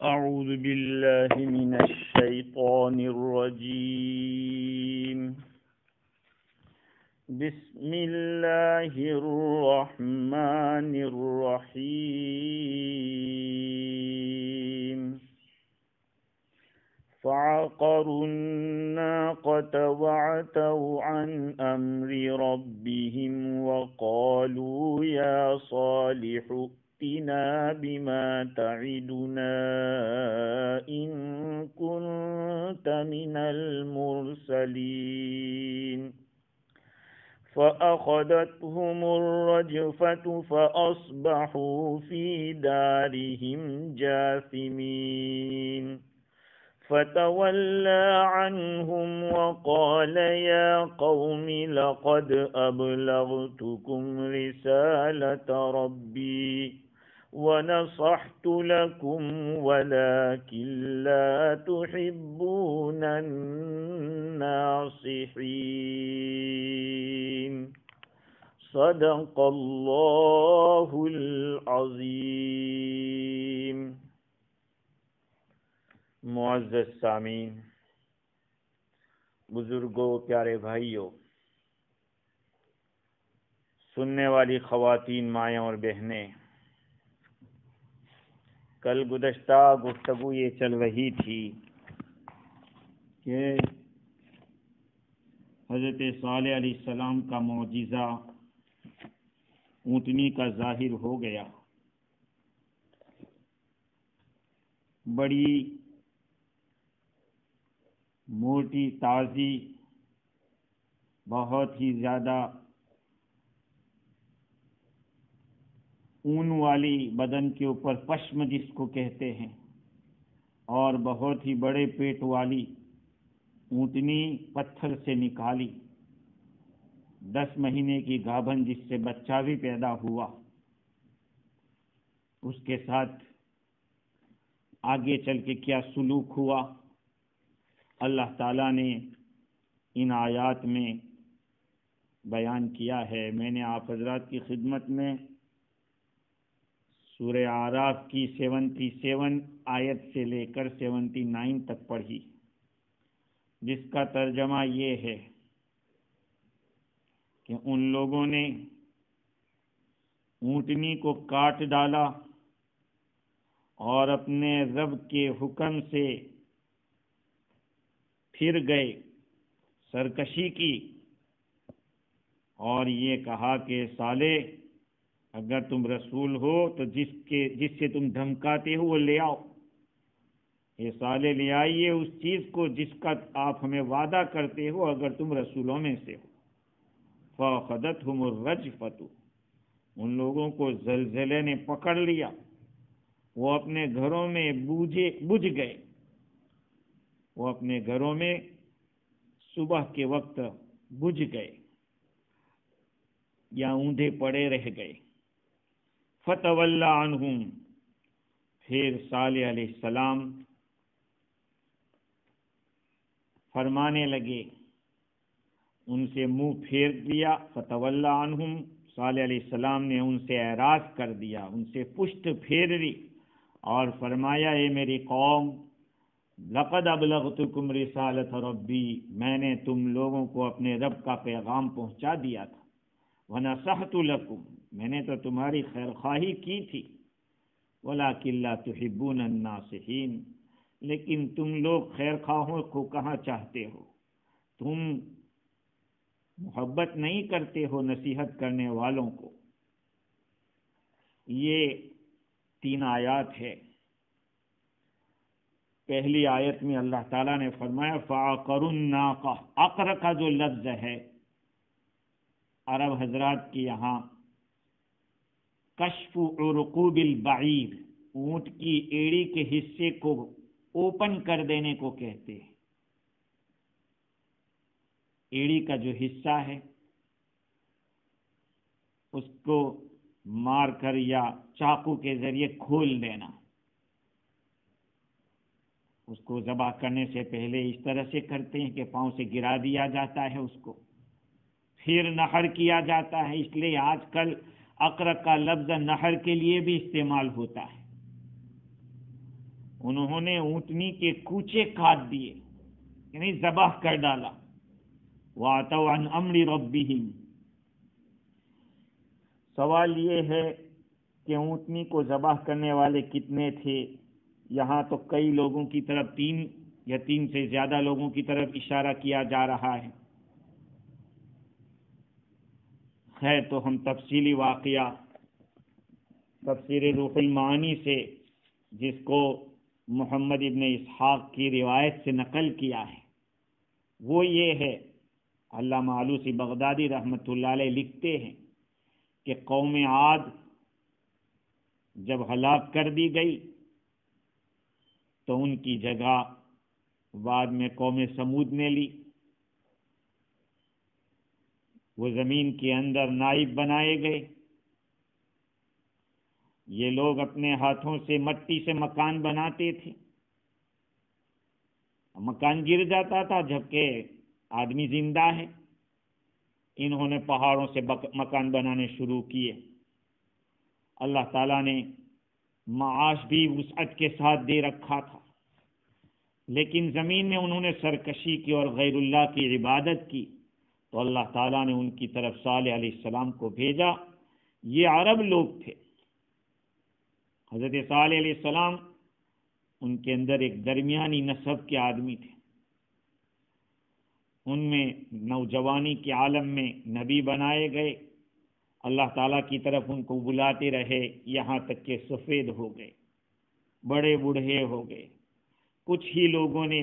أعوذ بالله من الشيطان الرجيم. بسم الله الرحمن الرحيم. فعقروا الناقة وعتوا عن أمر ربهم وقالوا يا صالح ائتنا بما تعدنا إن كنت من المرسلين. فأخذتهم الرجفة فأصبحوا في دارهم جاثمين. فتولى عنهم وقال يا قوم لقد أبلغتكم رسالة ربي ونصحت لكم ولكن لا تحبون الناصحين. صدق الله العظيم. معزز سامعین، بزرگوں، پیارے بھائیوں، سننے والی خواتین، مائیں اور بہنیں، کل گزشتہ گفتگو یہ چل رہی تھی کہ حضرت صالح علیہ السلام کا معجزہ اونٹنی کا ظاہر ہو گیا. بڑی موٹی، تازی، بہت ہی زیادہ اون والی، بدن کے اوپر پشم جس کو کہتے ہیں، اور بہت ہی بڑے پیٹ والی اونٹنی پتھر سے نکالی. 10 مہینے کی گابھن جس سے بچہ بھی پیدا ہوا. اس کے ساتھ آگے چل کے کیا سلوک ہوا، اللہ تعالیٰ نے ان آیات میں بیان کیا ہے. میں نے آپ حضرات کی خدمت میں سورہ اعراف کی 77 آیت سے لے کر 79 تک پڑھی، جس کا ترجمہ یہ ہے کہ ان لوگوں نے اونٹنی کو کاٹ ڈالا اور اپنے رب کے حکم سے پھر گئے، سرکشی کی، اور یہ کہا کہ صالح اگر تم رسول ہو تو جس سے تم دھمکاتے ہو وہ لے آؤ. یہ صالح لے آئیے اس چیز کو جس کا آپ ہمیں وعدہ کرتے ہو اگر تم رسولوں میں سے ہو. فَأَخَذَتْهُمُ الرَّجْفَةُ، ان لوگوں کو زلزلے نے پکڑ لیا، وہ اپنے گھروں میں بجھ گئے. وہ اپنے گھروں میں صبح کے وقت بجھ گئے یا اونڈے پڑے رہ گئے. فتولی عنہم، پھر صالح علیہ السلام فرمانے لگے، ان سے منہ پھیر دیا. فتولی عنہم، صالح علیہ السلام نے ان سے اعراض کر دیا، ان سے پشت پھیر دی اور فرمایا اے میری قوم، لقد ابلغتکم رسالۃ ربی، میں نے تم لوگوں کو اپنے رب کا پیغام پہنچا دیا تھا. ونصحت لکم، میں نے تو تمہاری خیر خواہی کی تھی. ولکن لا تحبون الناصحین، لیکن تم لوگ خیر خواہوں کو کہاں چاہتے ہو، تم محبت نہیں کرتے ہو نصیحت کرنے والوں کو. یہ 3 آیات ہے. پہلی آیت میں اللہ تعالیٰ نے فرمایا فَعَقَرُوا النَّاقَةَ. عقر کا جو لفظ ہے عرب حضرات کے یہاں کشف عرقوب البعیر، اونٹ کی ایڑی کے حصے کو اوپن کر دینے کو کہتے ہیں. ایڑی کا جو حصہ ہے اس کو مار کر یا چاقو کے ذریعے کھول دینا. اس کو ذبح کرنے سے پہلے اس طرح سے کرتے ہیں کہ پاؤں سے گرا دیا جاتا ہے اس کو، پھر نحر کیا جاتا ہے. اس لیے آج کل عقر کا لفظ نحر کے لیے بھی استعمال ہوتا ہے. انہوں نے اونٹنی کے کوچے کاٹ دیے، یعنی ذبح کر ڈالا۔ وَعَتَوْا عَنْ أَمْرِ رَبِّهِمْ۔ سوال یہ ہے کہ اونٹنی کو ذبح کرنے والے کتنے تھے؟ یہاں تو کئی لوگوں کی طرف، 3 یا 3 سے زیادہ لوگوں کی طرف اشارہ کیا جا رہا ہے۔ خیر، تو ہم تفصیلی واقعہ تفسیر روح المعانی سے، جس کو محمد ابن اسحاق کی روایت سے نقل کیا ہے، وہ یہ ہے، علامہ آلوسی بغدادی رحمۃ اللہ علیہ لکھتے ہیں کہ قوم عاد جب ہلاک کر دی گئی تو ان کی جگہ بعد میں قوم سمود نے لی۔ وہ زمین کے اندر نائب بنائے گئے۔ یہ لوگ اپنے ہاتھوں سے مٹی سے مکان بناتے تھے، مکان گر جاتا تھا جبکہ آدمی زندہ ہے۔ انہوں نے پہاڑوں سے مکان بنانے شروع کیے۔ اللہ تعالیٰ نے معاش بھی وسعت کے ساتھ دے رکھا تھا، لیکن زمین میں انہوں نے سرکشی کی اور غیر اللہ کی عبادت کی، تو اللہ تعالیٰ نے ان کی طرف صالح علیہ السلام کو بھیجا۔ یہ عرب لوگ تھے۔ حضرت صالح علیہ السلام ان کے اندر ایک درمیانی نسب کے آدمی تھے۔ ان میں نوجوانی کے عالم میں نبی بنائے گئے، اللہ تعالیٰ کی طرف ان کو بلاتے رہے، یہاں تک کہ سفید ہو گئے، بڑے بوڑھے ہو گئے۔ کچھ ہی لوگوں نے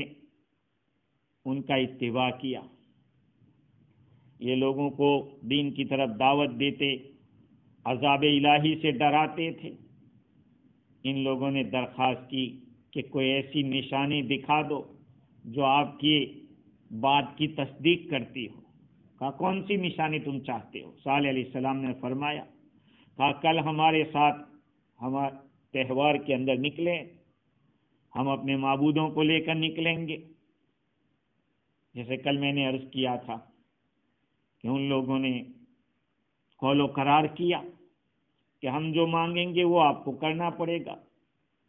ان کا اتباع کیا۔ یہ لوگوں کو دین کی طرف دعوت دیتے، عذاب الہی سے ڈراتے تھے۔ ان لوگوں نے درخواست کی کہ کوئی ایسی نشانی دکھا دو جو آپ کی بات کی تصدیق کرتی ہو۔ کہا کون سی نشانی تم چاہتے ہو؟ صالح علیہ السلام نے فرمایا، کہا کل ہمارے ساتھ ہمارے تہوار کے اندر نکلیں، ہم اپنے معبودوں کو لے کر نکلیں گے۔ جیسے کل میں نے عرض کیا تھا کہ ان لوگوں نے قول و قرار کیا کہ ہم جو مانگیں گے وہ آپ کو کرنا پڑے گا،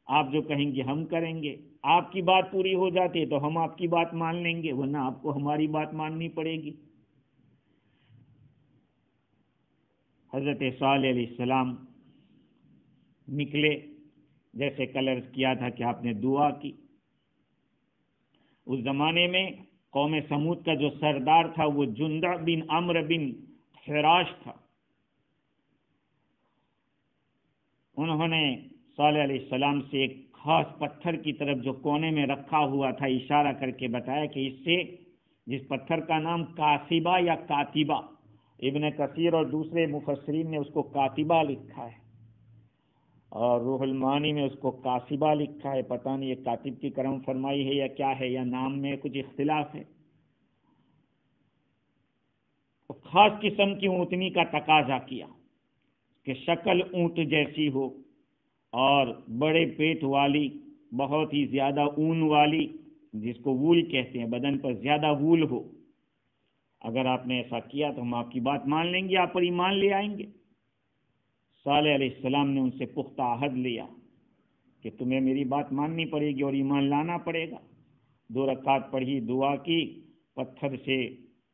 آپ جو کہیں گے ہم کریں گے۔ آپ کی بات پوری ہو جاتی ہے تو ہم آپ کی بات مان لیں گے، ورنہ آپ کو ہماری بات ماننی پڑے گی۔ حضرت صالح علیہ السلام نکلے، جیسے کل عرض کیا تھا کہ آپ نے دعا کی۔ اس زمانے میں قوم سمود کا جو سردار تھا وہ جندع بن عمرو بن حراش تھا۔ انہوں نے صالح علیہ السلام سے ایک خاص پتھر کی طرف جو کونے میں رکھا ہوا تھا اشارہ کر کے بتایا کہ اس سے، جس پتھر کا نام کاسبہ یا کاتبہ، ابن کثیر اور دوسرے مفسرین نے اس کو کاتبہ لکھا ہے اور روح المعانی میں اس کو کاسبہ لکھا ہے۔ پتہ نہیں یہ کاتب کی کرم فرمائی ہے یا کیا ہے، یا نام میں کچھ اختلاف ہے۔ خاص قسم کی اونٹنی کا تقاضا کیا کہ شکل اونٹ جیسی ہو اور بڑے پیٹ والی، بہت ہی زیادہ اون والی، جس کو وول کہتے ہیں، بدن پر زیادہ وول ہو۔ اگر آپ نے ایسا کیا تو ہم آپ کی بات مان لیں گے، آپ پر ایمان لے آئیں گے۔ صالح علیہ السلام نے ان سے پختہ عہد لیا کہ تمہیں میری بات ماننی پڑے گی اور ایمان لانا پڑے گا۔ 2 رکعت پڑھی، دعا کی، پتھر سے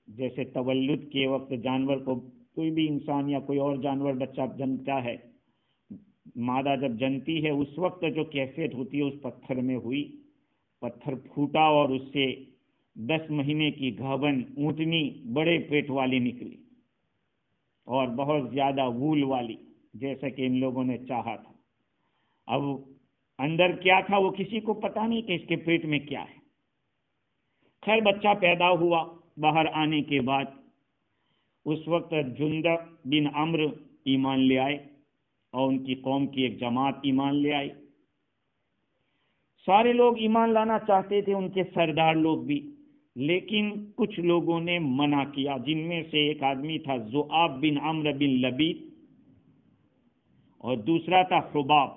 جیسے تولد کے وقت جانور کو، کوئی بھی انسان یا کوئی اور جانور بچہ جنمتا ہے، مادہ جب جنتی ہے اس وقت جو کیفیت ہوتی ہے اس پتھر میں ہوئی۔ پتھر پھوٹا اور اس سے 10 مہینے کی گھابن اونٹنی بڑے پیٹ والی نکلی اور بہت زیادہ وول والی، جیسا کہ ان لوگوں نے چاہا تھا۔ اب اندر کیا تھا وہ کسی کو پتا نہیں کہ اس کے پیٹ میں کیا ہے۔ خیر بچہ پیدا ہوا۔ باہر آنے کے بعد اس وقت جندع بن عمرو ایمان لے آئے اور ان کی قوم کی ایک جماعت ایمان لے آئی۔ سارے لوگ ایمان لانا چاہتے تھے، ان کے سردار لوگ بھی، لیکن کچھ لوگوں نے منع کیا، جن میں سے ایک آدمی تھا ذؤاب بن عمرو بن لبید اور دوسرا تھا حباب،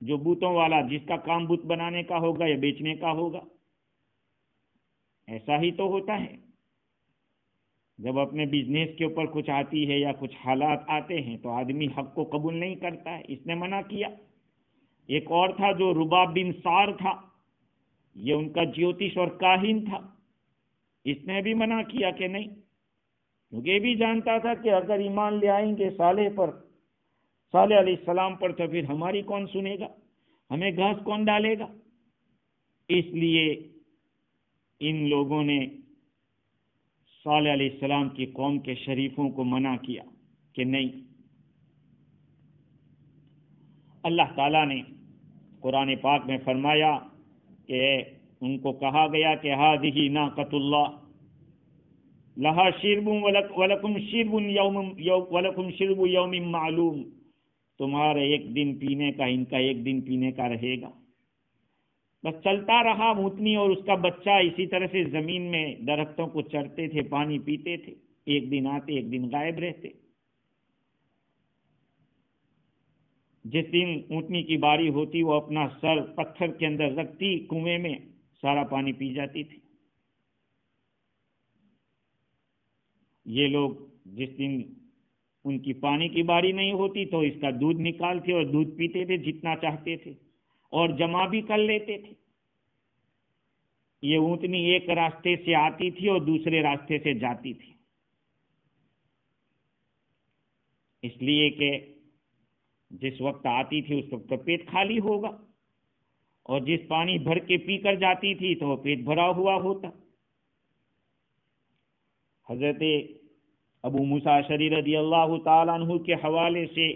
جو بتوں والا، جس کا کام بت بنانے کا ہوگا یا بیچنے کا ہوگا۔ ایسا ہی تو ہوتا ہے، جب اپنے بزنس کے اوپر کچھ آتی ہے یا کچھ حالات آتے ہیں تو آدمی حق کو قبول نہیں کرتا ہے۔ اس نے منع کیا، ایک اور تھا جو رباب بن سار تھا، یہ ان کا جیوتش اور کاہن تھا، اس نے بھی منع کیا کہ نہیں، کیونکہ یہ بھی جانتا تھا کہ اگر ایمان لے آئیں گے صالح علیہ السلام پر تو پھر ہماری کون سنے گا، ہمیں گھاس کون ڈالے گا۔ اس لیے ان لوگوں نے صالح علیہ السلام کی قوم کے شریفوں کو منع کیا کہ نہیں۔ اللہ تعالیٰ نے قرآن پاک میں فرمایا کہ ان کو کہا گیا کہ ہذہ ناقۃ اللہ لہا شرب ولکم شرب یوم معلوم، تمہارے ایک دن پینے کا، ان کا ایک دن پینے کا رہے گا۔ بس چلتا رہا، اونٹنی اور اس کا بچہ اسی طرح سے زمین میں درختوں کو چرتے تھے، پانی پیتے تھے، ایک دن آتے ایک دن غائب رہتے۔ جس دن اونٹنی کی باری ہوتی وہ اپنا سر پتھر کے اندر رکھتی، کنویں میں سارا پانی پی جاتی تھی۔ یہ لوگ جس دن ان کی پانی کی باری نہیں ہوتی تو اس کا دودھ نکالتے اور دودھ پیتے تھے جتنا چاہتے تھے، اور جمع بھی کر لیتے تھے۔ یہ اونٹنی ایک راستے سے آتی تھی اور دوسرے راستے سے جاتی تھی، اس لیے کہ جس وقت آتی تھی اس وقت تو پیٹ خالی ہوگا، اور جس پانی بھر کے پی کر جاتی تھی تو وہ پیٹ بھرا ہوا ہوتا۔ حضرت ابو موسیٰ اشعری رضی اللہ تعالیٰ عنہ کے حوالے سے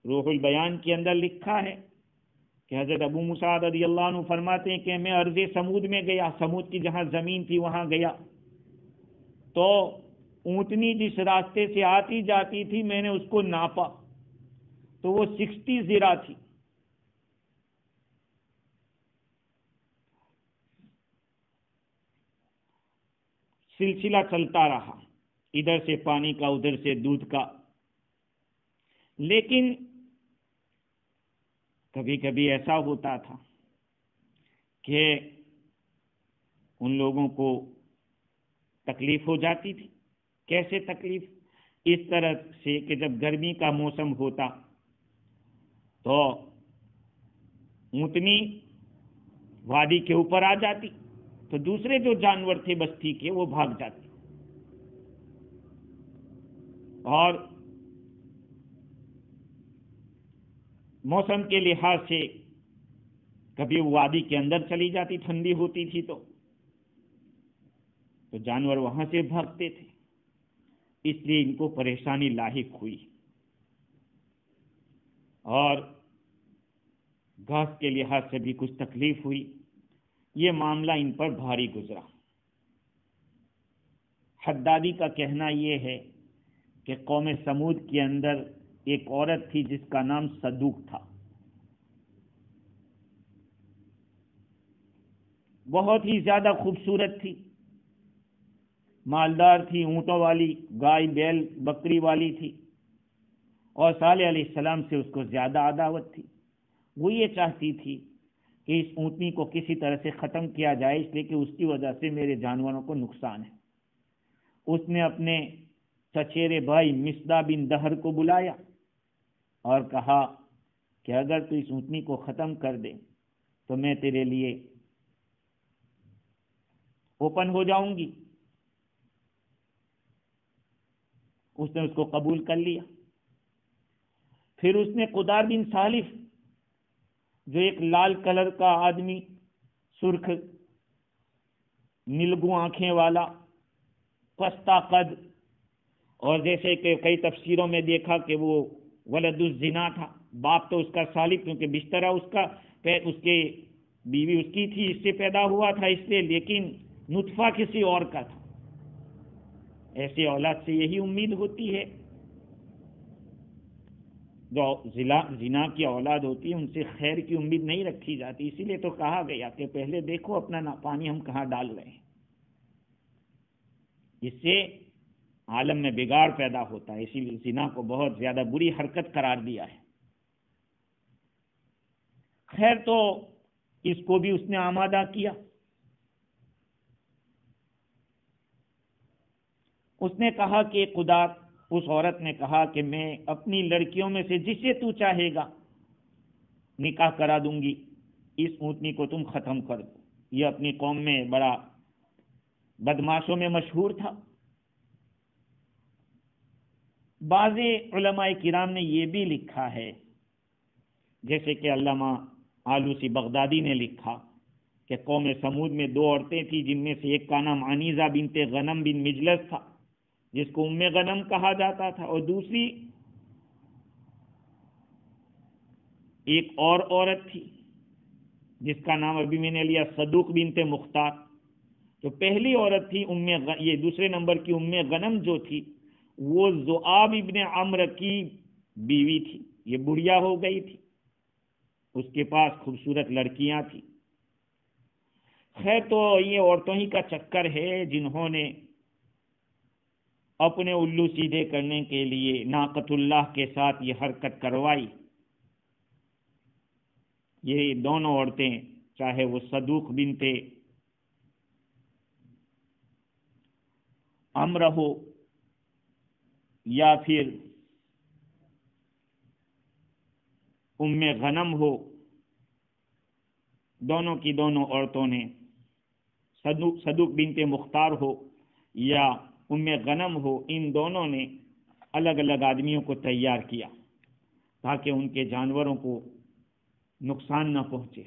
روح البیان کے اندر لکھا ہے کہ حضرت ابو موسیٰ رضی اللہ عنہ فرماتے ہیں کہ میں ارض سمود میں گیا، سمود کی جہاں زمین تھی وہاں گیا، تو اونٹنی جس راستے سے آتی جاتی تھی میں نے اس کو ناپا تو وہ 60 ذرا تھی۔ سلسلہ چلتا رہا، ادھر سے پانی کا ادھر سے دودھ کا، لیکن کبھی کبھی ایسا ہوتا تھا کہ ان لوگوں کو تکلیف ہو جاتی تھی۔ کیسے تکلیف؟ اس طرح سے کہ جب گرمی کا موسم ہوتا تو اونٹنی وادی کے اوپر آ جاتی تو دوسرے جو جانور تھے بستی کے وہ بھاگ جاتے، اور موسم کے لحاظ سے کبھی وادی کے اندر چلی جاتی، ٹھنڈی ہوتی تھی تو جانور وہاں سے بھاگتے تھے، اس لیے ان کو پریشانی لاحق ہوئی اور گھاس کے لحاظ سے بھی کچھ تکلیف ہوئی۔ یہ معاملہ ان پر بھاری گزرا۔ حدادی کا کہنا یہ ہے کہ قوم سمود کے اندر ایک عورت تھی جس کا نام صدوق تھا، بہت ہی زیادہ خوبصورت تھی، مالدار تھی، اونٹوں والی، گائے بیل بکری والی تھی، اور صالح علیہ السلام سے اس کو زیادہ عداوت تھی۔ وہ یہ چاہتی تھی کہ اس اونٹنی کو کسی طرح سے ختم کیا جائے، اس لیے کہ اس کی وجہ سے میرے جانوروں کو نقصان ہے۔ اس نے اپنے چچیرے بھائی مصدع بن دہر کو بلایا اور کہا کہ اگر تو اس اونٹنی کو ختم کر دے تو میں تیرے لیے اوپن ہو جاؤں گی۔ اس نے اس کو قبول کر لیا۔ پھر اس نے قدار بن سالف، جو ایک لال کلر کا آدمی، سرخ نیلگو آنکھیں والا، پستہ قد، اور جیسے کہ کئی تفسیروں میں دیکھا کہ وہ ولد الزنا تھا، باپ تو اس کا سالف، کیونکہ بسترا اس کے بیوی اس کی تھی، اس سے پیدا ہوا تھا اس لیے، لیکن نطفہ کسی اور کا تھا۔ ایسی اولاد سے یہی امید ہوتی ہے، جو زنا کی اولاد ہوتی ہے ان سے خیر کی امید نہیں رکھی جاتی۔ اسی لیے تو کہا گیا کہ پہلے دیکھو اپنا پانی ہم کہاں ڈال رہے ہیں، اس سے عالم میں بگاڑ پیدا ہوتا ہے، اسی لیے زنا کو بہت زیادہ بری حرکت قرار دیا ہے۔ خیر تو اس کو بھی اس نے آمادہ کیا۔ اس نے کہا کہ خدا، اس عورت نے کہا کہ میں اپنی لڑکیوں میں سے جسے تو چاہے گا نکاح کرا دوں گی، اس اونٹنی کو تم ختم کر دو۔ یہ اپنی قوم میں بڑا بدماشوں میں مشہور تھا۔ بعض علماء کرام نے یہ بھی لکھا ہے، جیسے کہ علامہ آلوسی بغدادی نے لکھا کہ قوم سمود میں دو عورتیں تھیں، جن میں سے ایک کا نام عنیزہ بنت غنم بن مجلس تھا، جس کو ام غنم کہا جاتا تھا، اور دوسری ایک اور عورت تھی جس کا نام ابھی میں نے لیا صدوق بنت مختار۔ تو پہلی عورت تھی یہ دوسرے نمبر کی ام غنم جو تھی، وہ ذؤاب ابن عمرو کی بیوی تھی۔ یہ بڑھیا ہو گئی تھی، اس کے پاس خوبصورت لڑکیاں تھیں۔ خیر، تو یہ عورتوں ہی کا چکر ہے جنہوں نے اپنے الو سیدھے کرنے کے لیے ناقۃ اللہ کے ساتھ یہ حرکت کروائی۔ یہ دونوں عورتیں، چاہے وہ صدوق بنت عمرو ہو یا پھر ام غنم ہو، دونوں کی دونوں عورتوں نے، صدوق بنت مختار ہو یا ام غنم ہو، ان دونوں نے الگ الگ آدمیوں کو تیار کیا تاکہ ان کے جانوروں کو نقصان نہ پہنچے۔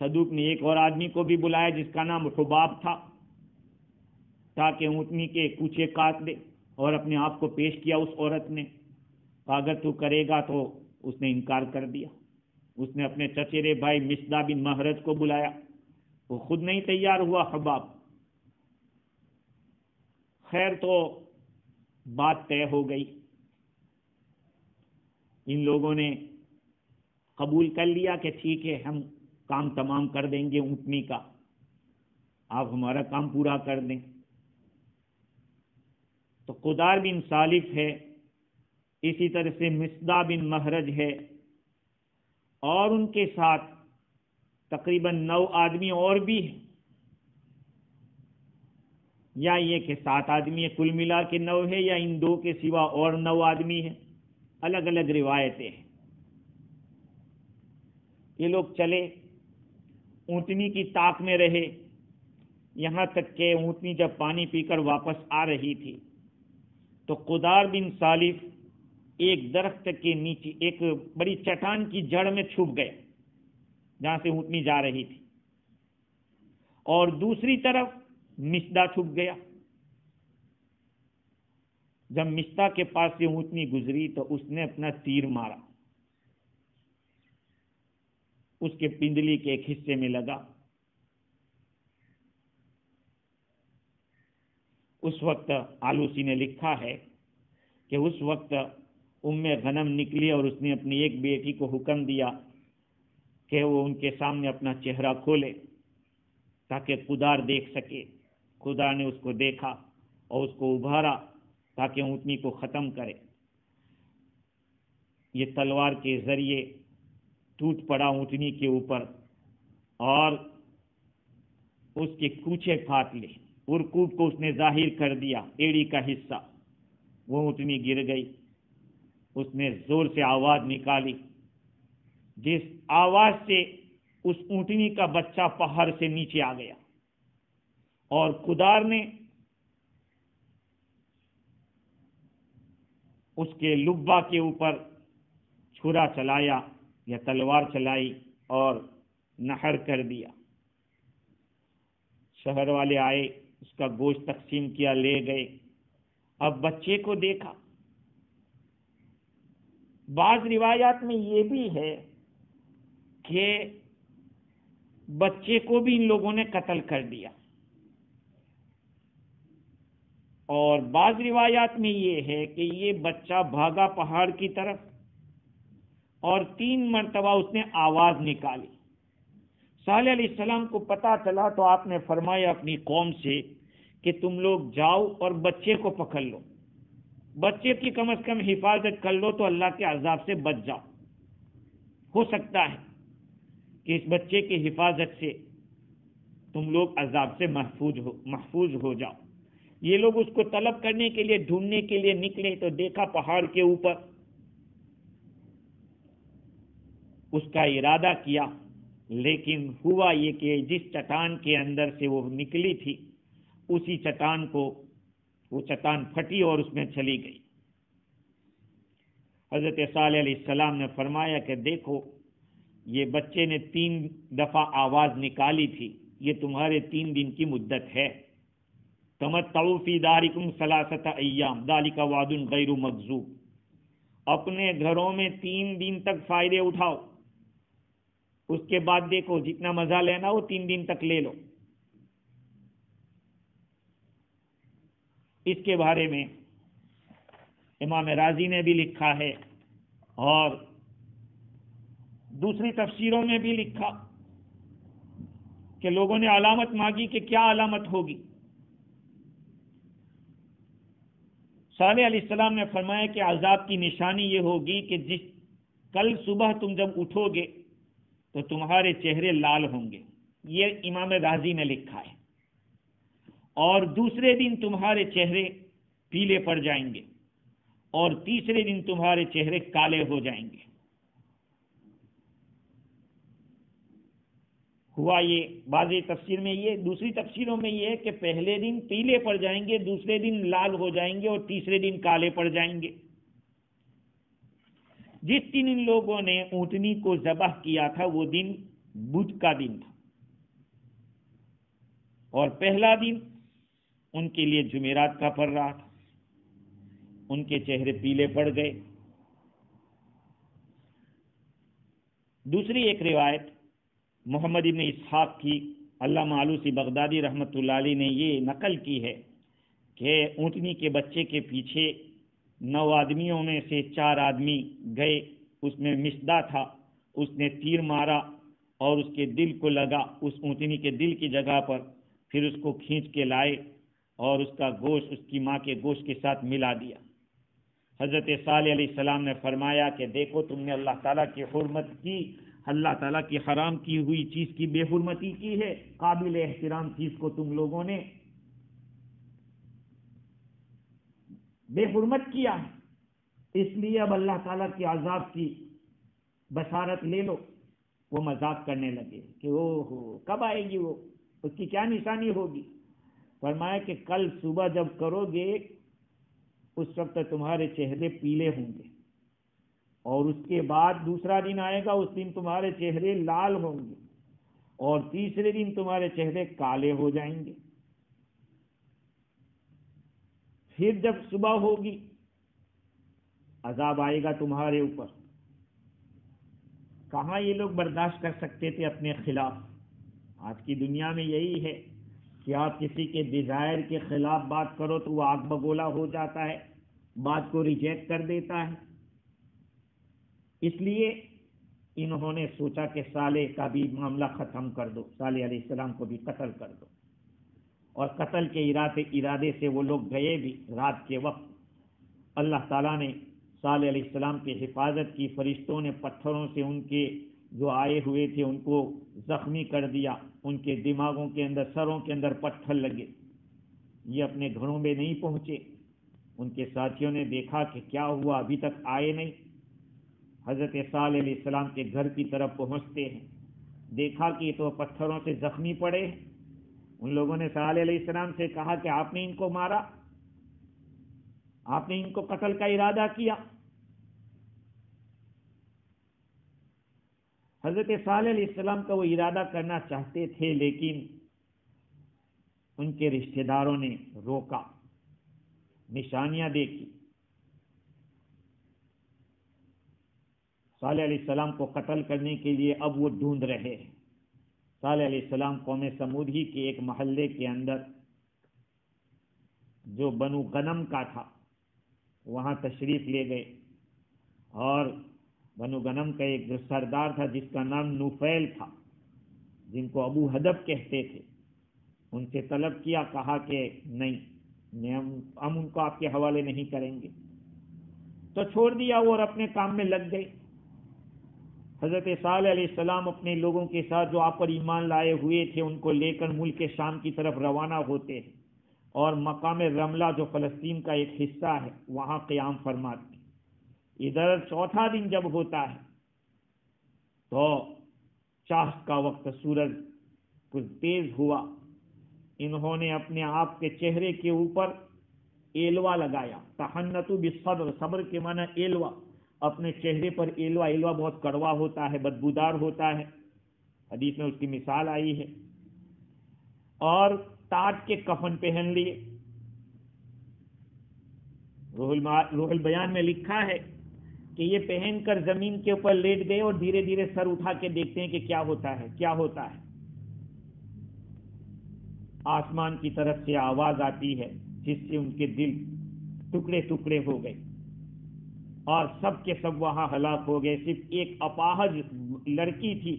صدوق نے ایک اور آدمی کو بھی بلایا جس کا نام حباب تھا، تاکہ اونٹنی کے کوچے کاٹ دے، اور اپنے آپ کو پیش کیا اس عورت نے، اگر تو کرے گا تو اس نے انکار کر دیا۔ اس نے اپنے چچیرے بھائی مصدع بن مہرج کو بلایا، وہ خود نہیں تیار ہوا حباب۔ خیر، تو بات طے ہو گئی، ان لوگوں نے قبول کر لیا کہ ٹھیک ہے، ہم کام تمام کر دیں گے اونٹنی کا، آپ ہمارا کام پورا کر دیں۔ تو قدار بن سالف ہے، اسی طرح سے مصدع بن مہرج ہے، اور ان کے ساتھ تقریباً 9 آدمی اور بھی ہیں، یا یہ کہ 7 آدمی کل ملا کے 9 ہے، یا ان 2 کے سوا اور 9 آدمی ہیں، الگ الگ روایتیں ہیں۔ یہ لوگ چلے، اونٹنی کی طاق میں رہے، یہاں تک کہ اونٹنی جب پانی پی کر واپس آ رہی تھی تو قدار بن سالف ایک درخت کے نیچے ایک بڑی چٹان کی جڑ میں چھپ گئے جہاں سے اونٹنی جا رہی تھی، اور دوسری طرف مصدع چھپ گیا۔ جب مصدع کے پاس سے اونٹنی گزری تو اس نے اپنا تیر مارا، اس کے پنڈلی کے ایک حصے میں لگا۔ اس وقت آلوسی نے لکھا ہے کہ اس وقت ام غنم نکلی اور اس نے اپنی ایک بیٹی کو حکم دیا کہ وہ ان کے سامنے اپنا چہرہ کھولے تاکہ قدار دیکھ سکے۔ قدار نے اس کو دیکھا اور اس کو ابھارا تاکہ اونٹنی کو ختم کرے۔ یہ تلوار کے ذریعے ٹوٹ پڑا اونٹنی کے اوپر اور اس کے کوچے کاٹ لے، ارکوب کو اس نے ظاہر کر دیا، ایڑی کا حصہ، وہ اونٹنی گر گئی۔ اس نے زور سے آواز نکالی، جس آواز سے اس اونٹنی کا بچہ پہاڑ سے نیچے آ گیا، اور قدار نے اس کے لبہ کے اوپر چھرا چلایا یا تلوار چلائی اور نہر کر دیا۔ شہر والے آئے، اس کا گوشت تقسیم کیا، لے گئے۔ اب بچے کو دیکھا۔ بعض روایات میں یہ بھی ہے کہ بچے کو بھی ان لوگوں نے قتل کر دیا، اور بعض روایات میں یہ ہے کہ یہ بچہ بھاگا پہاڑ کی طرف اور 3 مرتبہ اس نے آواز نکالی۔ صالح علیہ السلام کو پتہ چلا تو آپ نے فرمایا اپنی قوم سے کہ تم لوگ جاؤ اور بچے کو پکڑ لو، بچے کی کم از کم حفاظت کر لو تو اللہ کے عذاب سے بچ جاؤ۔ ہو سکتا ہے کہ اس بچے کی حفاظت سے تم لوگ عذاب سے محفوظ ہو جاؤ۔ یہ لوگ اس کو طلب کرنے کے لیے، ڈھونڈنے کے لیے نکلے تو دیکھا پہاڑ کے اوپر اس کا ارادہ کیا، لیکن ہوا یہ کہ جس چٹان کے اندر سے وہ نکلی تھی اسی چٹان کو وہ چٹان پھٹی اور اس میں چلی گئی۔ حضرت صالح علیہ السلام نے فرمایا کہ دیکھو یہ بچے نے 3 دفعہ آواز نکالی تھی، یہ تمہارے 3 دن کی مدت ہے۔ تمتعوا فی دارکم 3 ایام ذالک وعد غیر مکذوب، اپنے گھروں میں 3 دن تک فائدے اٹھاؤ، اس کے بعد دیکھو جتنا مزہ لینا وہ 3 دن تک لے لو۔ اس کے بارے میں امام رازی نے بھی لکھا ہے اور دوسری تفسیروں میں بھی لکھا کہ لوگوں نے علامت مانگی کہ کیا علامت ہوگی۔ صالح علیہ السلام نے فرمایا کہ عذاب کی نشانی یہ ہوگی کہ کل صبح تم جب اٹھو گے تو تمہارے چہرے لال ہوں گے، یہ امام رازی نے لکھا ہے، اور دوسرے دن تمہارے چہرے پیلے پڑ جائیں گے، اور تیسرے دن تمہارے چہرے کالے ہو جائیں گے۔ ہوا یہ بعض تفسیر میں یہ، دوسری تفسیروں میں یہ کہ پہلے دن پیلے پڑ جائیں گے، دوسرے دن لال ہو جائیں گے، اور تیسرے دن کالے پڑ جائیں گے۔ جس دن ان لوگوں نے اونٹنی کو ذبح کیا تھا وہ دن بدھ کا دن تھا، اور پہلا دن ان کے لیے جمعرات کا پڑ رہا تھا، ان کے چہرے پیلے پڑ گئے۔ دوسری ایک روایت محمد ابن اسحاق کی، علامہ آلوسی بغدادی رحمۃ اللہ علیہ نے یہ نقل کی ہے کہ اونٹنی کے بچے کے پیچھے 9 آدمیوں میں سے 4 آدمی گئے، اس میں مصدع تھا، اس نے تیر مارا اور اس کے دل کو لگا، اس اونٹنی کے دل کی جگہ پر، پھر اس کو کھینچ کے لائے اور اس کا گوشت اس کی ماں کے گوشت کے ساتھ ملا دیا۔ حضرت صالح علیہ السلام نے فرمایا کہ دیکھو تم نے اللہ تعالیٰ کی حرمت کی، اللہ تعالیٰ کی حرام کی ہوئی چیز کی بے حرمتی کی ہے، قابل احترام چیز کو تم لوگوں نے بے حرمت کیا ہے، اس لیے اب اللہ تعالیٰ کے عذاب کی بشارت لے لو۔ وہ مذاق کرنے لگے کہ اوہ کب آئے گی وہ، اس کی کیا نشانی ہوگی؟ فرمایا کہ کل صبح جب کرو گے اس وقت تمہارے چہرے پیلے ہوں گے، اور اس کے بعد دوسرا دن آئے گا، اس دن تمہارے چہرے لال ہوں گے، اور تیسرے دن تمہارے چہرے کالے ہو جائیں گے۔ پھر جب صبح ہوگی عذاب آئے گا تمہارے اوپر۔ کہاں یہ لوگ برداشت کر سکتے تھے اپنے خلاف؟ آج کی دنیا میں یہی ہے کہ آپ کسی کے ڈیزائر کے خلاف بات کرو تو وہ آگ بگولا ہو جاتا ہے، بات کو ریجیکٹ کر دیتا ہے۔ اس لیے انہوں نے سوچا کہ صالح کا بھی معاملہ ختم کر دو، صالح علیہ السلام کو بھی قتل کر دو، اور قتل کے ارادے سے وہ لوگ گئے بھی۔ رات کے وقت اللہ تعالیٰ نے صالح علیہ السلام کی حفاظت کی، فرشتوں نے پتھروں سے ان کے جو آئے ہوئے تھے ان کو زخمی کر دیا، ان کے دماغوں کے اندر، سروں کے اندر پتھر لگے، یہ اپنے گھروں میں نہیں پہنچے۔ ان کے ساتھیوں نے دیکھا کہ کیا ہوا، ابھی تک آئے نہیں۔ حضرت صالح علیہ السلام کے گھر کی طرف پہنچتے ہیں، دیکھا کہ یہ تو پتھروں سے زخمی پڑے ہیں۔ ان لوگوں نے صالح علیہ السلام سے کہا کہ آپ نے ان کو مارا، آپ نے ان کو قتل کا ارادہ کیا۔ حضرت صالح علیہ السلام کا وہ ارادہ کرنا چاہتے تھے، لیکن ان کے رشتہ داروں نے روکا، نشانیاں دیکھی۔ صالح علیہ السلام کو قتل کرنے کے لیے اب وہ ڈھونڈ رہے ہیں۔ صالح علیہ السلام قوم سمود ہی کے ایک محلے کے اندر جو بنو غنم کا تھا وہاں تشریف لے گئے، اور بنو غنم کا ایک جو سردار تھا جس کا نام نوفیل تھا، جن کو ابو ہدب کہتے تھے، ان سے طلب کیا، کہا کہ نہیں، ہم ان کو آپ کے حوالے نہیں کریں گے۔ تو چھوڑ دیا وہ اور اپنے کام میں لگ گئے۔ حضرت صالح علیہ السلام اپنے لوگوں کے ساتھ جو آپ پر ایمان لائے ہوئے تھے ان کو لے کر ملک شام کی طرف روانہ ہوتے ہیں، اور مقام رملہ جو فلسطین کا ایک حصہ ہے وہاں قیام فرماتے ہیں۔ ادھر 4تھا دن جب ہوتا ہے تو چاش کا وقت سورج کچھ تیز ہوا، انہوں نے اپنے آپ کے چہرے کے اوپر ایلوا لگایا. تحنتو بالصبر، صبر کے معنی ایلوا، اپنے چہرے پر ایلوا. ایلوا بہت کڑوا ہوتا ہے، بدبودار ہوتا ہے، حدیث میں اس کی مثال آئی ہے. اور ٹاٹ کے کفن پہن لیے. روح البیان میں لکھا ہے کہ یہ پہن کر زمین کے اوپر لیٹ گئے اور دھیرے دھیرے سر اٹھا کے دیکھتے ہیں کہ کیا ہوتا ہے کیا ہوتا ہے. آسمان کی طرف سے آواز آتی ہے جس سے ان کے دل ٹکڑے ٹکڑے ہو گئے اور سب کے سب وہاں ہلاک ہو گئے. صرف ایک اپاہج لڑکی تھی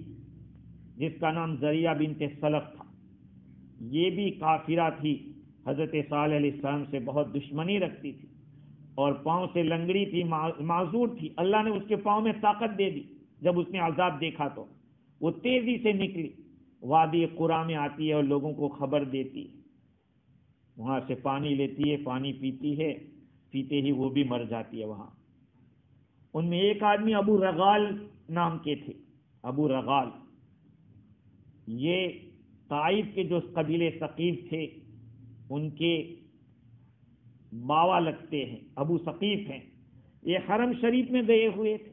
جس کا نام زریہ بنت سلف تھا. یہ بھی کافرہ تھی، حضرت صالح علیہ السلام سے بہت دشمنی رکھتی تھی اور پاؤں سے لنگڑی تھی، معذور تھی. اللہ نے اس کے پاؤں میں طاقت دے دی. جب اس نے عذاب دیکھا تو وہ تیزی سے نکلی، وادی قرا میں آتی ہے اور لوگوں کو خبر دیتی ہے. وہاں سے پانی لیتی ہے، پانی پیتی ہے، پیتے ہی وہ بھی مر جاتی ہے وہاں. ان میں ایک آدمی ابو رغال نام کے تھے. ابو رغال یہ طائف کے جو قبیلے ثقیف تھے ان کے باوا لگتے ہیں، ابو ثقیف ہیں. یہ حرم شریف میں گئے ہوئے تھے.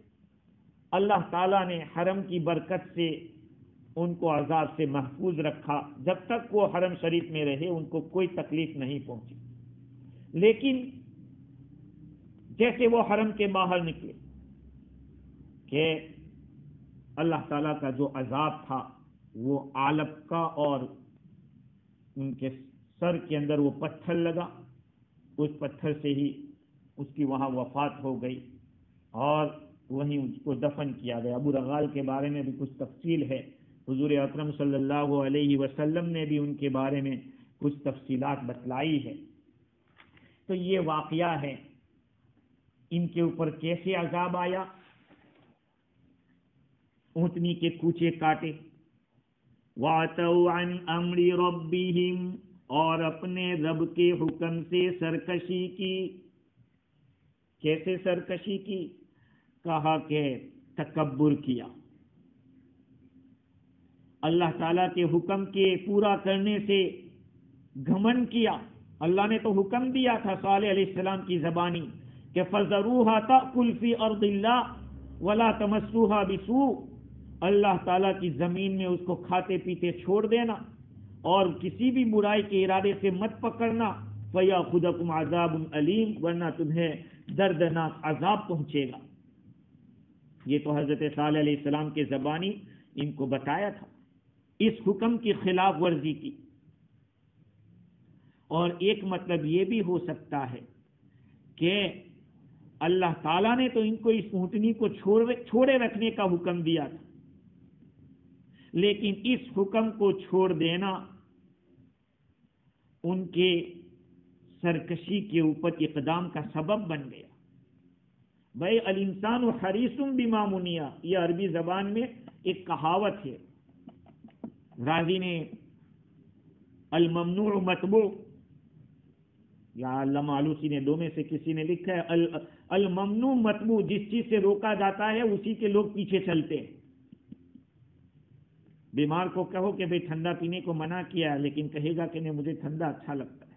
اللہ تعالیٰ نے حرم کی برکت سے ان کو عذاب سے محفوظ رکھا. جب تک وہ حرم شریف میں رہے ان کو کوئی تکلیف نہیں پہنچی. لیکن جیسے وہ حرم کے باہر نکلے کہ اللہ تعالیٰ کا جو عذاب تھا وہ عالب کا، اور ان کے سر کے اندر وہ پتھر لگا. اس پتھر سے ہی اس کی وہاں وفات ہو گئی اور وہیں اس کو دفن کیا گیا. ابو رغال کے بارے میں بھی کچھ تفصیل ہے. حضور اکرم صلی اللہ علیہ وسلم نے بھی ان کے بارے میں کچھ تفصیلات بتلائی ہے. تو یہ واقعہ ہے. ان کے اوپر کیسے عذاب آیا؟ اونٹنی کے کوچے کاٹے. وَعَتَوْا عَنْ أَمْرِ رَبِّهِمْ، اور اپنے رب کے حکم سے سرکشی کی. کیسے سرکشی کی؟ کہا کہ تکبر کیا. اللہ تعالیٰ کے حکم کے پورا کرنے سے گھمنڈ کیا. اللہ نے تو حکم دیا تھا صالح علیہ السلام کی زبانی کہ فَذَرُوهَا تَأْكُلْ فِي أَرْضِ اللَّهِ وَلَا تَمَسُّوهَا بِسُوءٍ، اللہ تعالیٰ کی زمین میں اس کو کھاتے پیتے چھوڑ دینا اور کسی بھی برائی کے ارادے سے مت پکڑنا. فَيَأْخُذَكُمْ عَذَابٌ أَلِيمٌ، ورنہ تمہیں دردناک عذاب پہنچے گا. یہ تو حضرت صالح علیہ السلام کے زبانی ان کو بتایا تھا. اس حکم کی خلاف ورزی کی. اور ایک مطلب یہ بھی ہو سکتا ہے کہ اللہ تعالیٰ نے تو ان کو اس اونٹنی کو چھوڑے رکھنے کا حکم دیا تھا، لیکن اس حکم کو چھوڑ دینا ان کے سرکشی کے اوپر اقدام کا سبب بن گیا. بھائی الانسان حریص بما منع، یہ عربی زبان میں ایک کہاوت ہے. راضی نے الممنوع متبوع، یا علامہ آلوسی نے، دو میں سے کسی نے لکھا ہے الممنوع متبوع، جس چیز سے روکا جاتا ہے اسی کے لوگ پیچھے چلتے ہیں. بیمار کو کہو کہ بھئی ٹھنڈا پینے کو منع کیا ہے، لیکن کہے گا کہ نہیں مجھے ٹھنڈا اچھا لگتا ہے.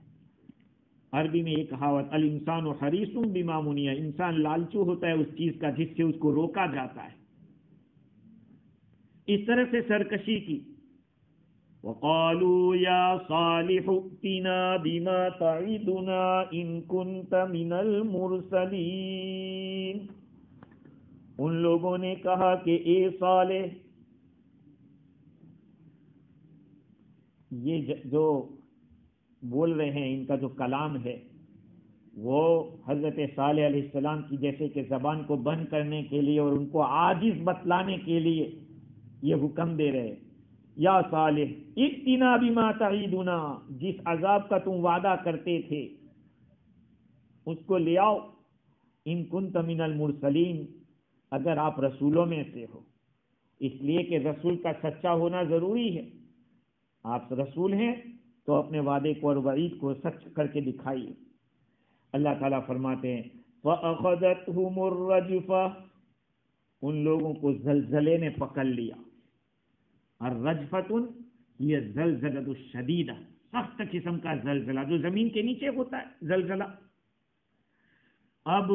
عربی میں یہ کہاوت الانسان حریص بما منع، انسان لالچو ہوتا ہے اس چیز کا جس سے اس کو روکا جاتا ہے. اس طرح سے سرکشی کی. وَقَالُوا يَا صَالِحُ ائْتِنَا بِمَا تَعِدُنَا إِن كُنتَ مِنَ الْمُرْسَلِينَ، ان لوگوں نے کہا کہ اے صالح، یہ جو بول رہے ہیں ان کا جو کلام ہے وہ حضرت صالح علیہ السلام کی جیسے کہ زبان کو بند کرنے کے لیے اور ان کو عاجز بتلانے کے لیے یہ حکم دے رہے. یا صالح ائتنا بما تعیدنا، جس عذاب کا تم وعدہ کرتے تھے اس کو لے آؤ. ان کنت من المرسلین، اگر آپ رسولوں میں سے ہو. اس لیے کہ رسول کا سچا ہونا ضروری ہے. آپ رسول ہیں تو اپنے وعدے کو اور وعید کو سچ کر کے دکھائیے. اللہ تعالیٰ فرماتے ہیں فَأَخَذَتْهُمُ الرَّجْفَةُ، ان لوگوں کو زلزلے نے پکڑ لیا. الرجفۃ یہ زلزلۃ الشدیدہ، سخت قسم کا زلزلہ جو زمین کے نیچے ہوتا ہے زلزلہ. اب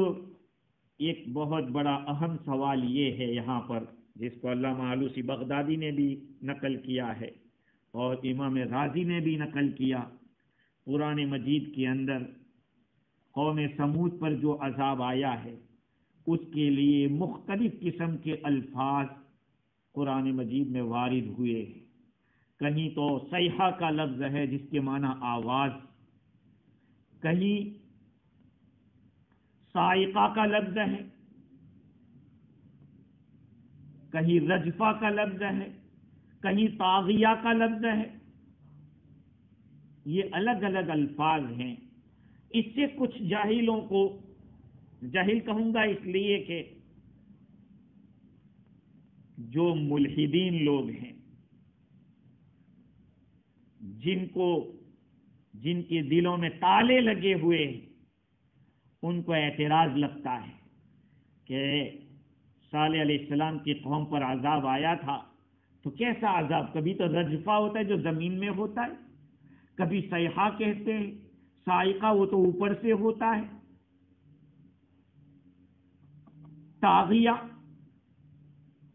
ایک بہت بڑا اہم سوال یہ ہے یہاں پر، جس کو علامہ آلوسی بغدادی نے بھی نقل کیا ہے اور امام رازی نے بھی نقل کیا. قرآن مجید کے اندر قوم سمود پر جو عذاب آیا ہے اس کے لیے مختلف قسم کے الفاظ قرآن مجید میں وارد ہوئے ہیں. کہیں تو صیحہ کا لفظ ہے جس کے معنی آواز، کہیں صاعقہ کا لفظ ہے، کہیں رجفہ کا لفظ ہے، کہیں طاغیہ کا لفظ ہے. یہ الگ الگ الفاظ ہیں. اس سے کچھ جاہلوں کو، جاہل کہوں گا اس لیے کہ جو ملحدین لوگ ہیں، جن کے دلوں میں تالے لگے ہوئے ہیں، ان کو اعتراض لگتا ہے کہ صالح علیہ السلام کی قوم پر عذاب آیا تھا تو کیسا عذاب؟ کبھی تو رجفہ ہوتا ہے جو زمین میں ہوتا ہے، کبھی صیحہ کہتے ہیں، صاعقہ وہ تو اوپر سے ہوتا ہے، طاغیہ.